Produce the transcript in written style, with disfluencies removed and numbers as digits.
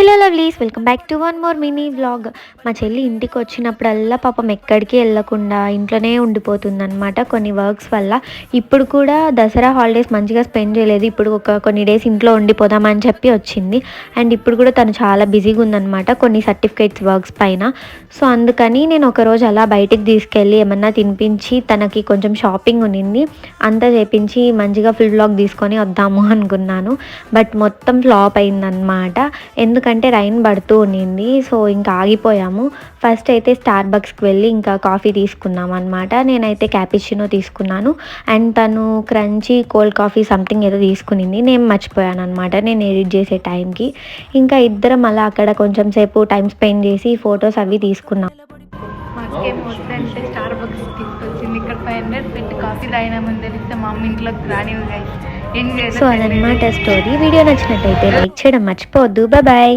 Hello lovelies, welcome back to one more mini vlog. మా చెల్లి ఇంటికి వచ్చినప్పుడల్లా పాపం ఎక్కడికి వెళ్ళకుండా ఇంట్లోనే ఉండిపోతుందన్నమాట కొన్ని వర్క్స్ వల్ల. ఇప్పుడు కూడా దసరా హాలిడేస్ మంచిగా స్పెండ్ చేయలేదు. ఇప్పుడు కొన్ని డేస్ ఇంట్లో ఉండిపోదామని చెప్పి వచ్చింది. అండ్ ఇప్పుడు కూడా తను చాలా బిజీగా ఉందన్నమాట కొన్ని సర్టిఫికేట్స్ వర్క్స్ పైన. సో అందుకని నేను ఒకరోజు అలా బయటికి తీసుకెళ్ళి ఏమన్నా తినిపించి తనకి కొంచెం షాపింగ్ ఉన్నింది అంతా చేపించి మంచిగా ఫుల్ వ్లాగ్ తీసుకొని వద్దాము అనుకున్నాను. బట్ మొత్తం ఫ్లాప్ అయిందన్నమాట. ఎందుకంటే రైన్ పడుతూ ఉన్నింది. సో ఇంకా ఆగిపోయాము. ఫస్ట్ అయితే స్టార్ బక్స్కి వెళ్ళి ఇంకా కాఫీ తీసుకున్నాం అనమాట. నేనైతే క్యాపిచినో తీసుకున్నాను అండ్ తను క్రంచీ కోల్డ్ కాఫీ సంథింగ్ ఏదో తీసుకునింది. నేను మర్చిపోయాను అనమాట నేను ఎడిట్ చేసే టైంకి. ఇంకా ఇద్దరం అలా అక్కడ కొంచెం సేపు టైం స్పెండ్ చేసి ఫొటోస్ అవి తీసుకున్నాం. మాకేం వద్దంటే స్టార్ బక్స్ తీసుకొచ్చింది. ఇక్కడ 500 పెట్టి కాఫీ తాగినామని తెలిస్తే మా అమ్మ ఇంట్లోకి రానివ్వు గైస్. సో అదనమాట స్టోరీ. వీడియో నచ్చినట్టయితే లైక్ చేయడం మర్చిపోవద్దు. బాయ్.